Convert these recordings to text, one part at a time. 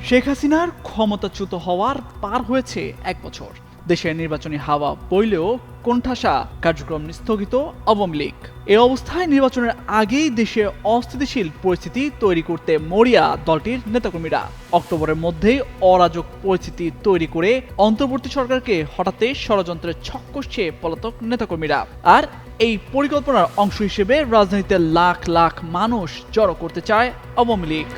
শেখ হাসিনার ক্ষমতাচ্যুত হওয়ার পার হয়েছে 1 বছর। দেশের নির্বাচনী হাওয়া বইলেও কোণঠাসা কার্যক্রম স্থগিত আওয়ামী লীগ। এ অবস্থায় নির্বাচনের আগেই দেশে অস্থিতিশীল পরিস্থিতি তৈরি করতে মরিয়া দলটির নেতাকর্মীরা। অক্টোবরের মধ্যেই অরাজক পরিস্থিতি তৈরি করে অন্তর্বর্তী সরকারকে হঠাতে ষড়যন্ত্রের ছক কষছে পলাতক নেতাকর্মীরা। আর এই পরিকল্পনার অংশ হিসেবে রাজধানীতে লাখ লাখ মানুষ জড়ো করতে চায় আওয়ামী লীগ।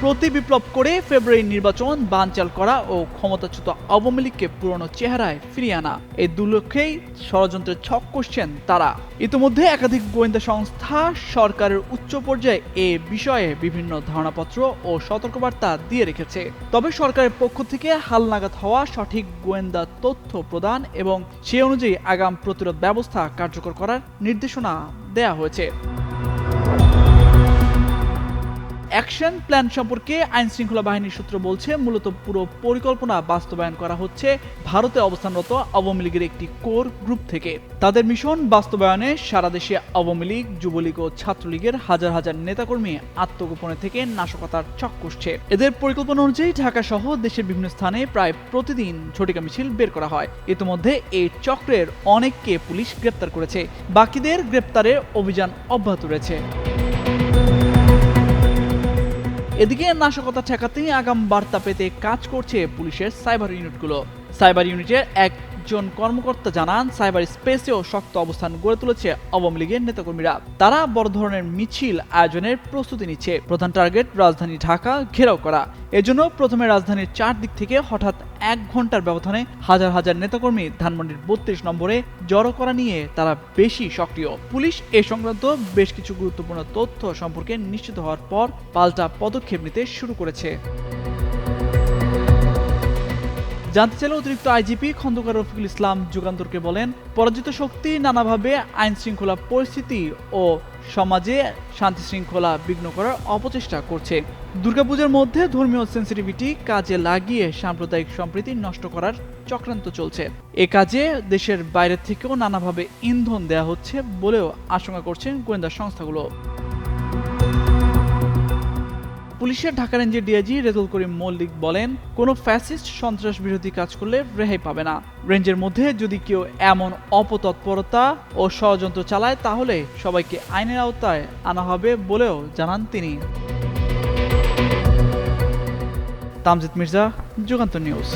প্রতি বিপ্লব করে ফেব্রুয়ারি নির্বাচন বানচাল করা ও ক্ষমতাচ্যুত আওয়ামী লীগকে পুরনো চেহারায় ফিরিয়ে আনা, এই দুলক্ষেই ষড়যন্ত্রের ছক কষছেন তারা। ইতিমধ্যে একাধিক গোয়েন্দা সংস্থা সরকারের উচ্চ পর্যায়ে এ বিষয়ে বিভিন্ন ধারণাপত্র ও সতর্কবার্তা দিয়ে রেখেছে। তবে সরকারের পক্ষ থেকে হালনাগাদ হওয়া সঠিক গোয়েন্দা তথ্য প্রদান এবং সে অনুযায়ী আগাম প্রতিরোধ ব্যবস্থা কার্যকর করার নির্দেশনা দেয়া হয়েছে। অ্যাকশন প্ল্যান সম্পর্কে আইনশৃঙ্খলা বাহিনীর সূত্র বলছে, মূলত পুরো পরিকল্পনা বাস্তবায়ন করা হচ্ছে ভারতে অবস্থানরত আওয়ামী লীগের একটি কোর গ্রুপ থেকে। তাদের মিশন বাস্তবায়নে সারা দেশে আওয়ামী লীগ, যুবলীগ ও ছাত্রলীগের হাজার হাজার নেতাকর্মী আত্মগোপনে থেকে নাশকতার ছক কষছে। এদের পরিকল্পনা অনুযায়ী ঢাকা সহ দেশের বিভিন্ন স্থানে প্রায় প্রতিদিন ঝটিকা মিছিল বের করা হয়। ইতিমধ্যে এই চক্রের অনেককে পুলিশ গ্রেপ্তার করেছে, বাকিদের গ্রেপ্তারের অভিযান অব্যাহত রয়েছে। এদিকে নাশকতা ঠেকাতে আগাম বার্তা পেতে কাজ করছে পুলিশের সাইবার ইউনিটগুলো। সাইবার ইউনিটের একজন কর্মকর্তা জানান, সাইবার স্পেসেও শক্ত অবস্থান গড়ে তুলেছে আওয়ামী লীগের নেতাকর্মীরা। তারা বড় ধরনের মিছিল আয়োজনের প্রস্তুতি নিচ্ছে। প্রধান টার্গেট রাজধানী ঢাকা ঘেরাও করা। এজন্য প্রথমে রাজধানীর 4 দিক থেকে হঠাৎ 1 ঘন্টার ব্যবধানে হাজার হাজার নেতাকর্মী ধানমন্ডির 32 নম্বরে জড়ো করা নিয়ে তারা বেশি সক্রিয়। পুলিশ এ সংক্রান্ত বেশ কিছু গুরুত্বপূর্ণ তথ্য সম্পর্কে নিশ্চিত হওয়ার পর পাল্টা পদক্ষেপ নিতে শুরু করেছে। জানতে চাইলে অতিরিক্ত আইজিপি খন্দকার রফিকুল ইসলাম যুগান্তরকে বলেন, পরাজিত শক্তি নানাভাবে আইন শৃঙ্খলা পরিস্থিতি ও সমাজে শান্তি শৃঙ্খলা বিঘ্ন করার অপচেষ্টা করছে। দুর্গাপূজার মধ্যে ধর্মীয় সেন্সিটিভিটি কাজে লাগিয়ে সাম্প্রদায়িক সম্প্রীতি নষ্ট করার চক্রান্ত চলছে। এ কাজে দেশের বাইরে থেকেও নানাভাবে ইন্ধন দেয়া হচ্ছে বলেও আশঙ্কা করছেন গোয়েন্দা সংস্থাগুলো। পুলিশের ঢাকা রেঞ্জের ডিআইজি রেজাউল করিম মল্লিক বলেন, কোনো ফ্যাসিস্ট সন্ত্রাস বিরোধী কাজ করলে রেহাই পাবে না। রেঞ্জের মধ্যে যদি কেউ এমন অপতৎপরতা ও ষড়যন্ত্র চালায় তাহলে সবাইকে আইনের আওতায় আনা হবে বলেও জানান তিনি। তামজিদ মির্জা, যুগান্তর নিউজ।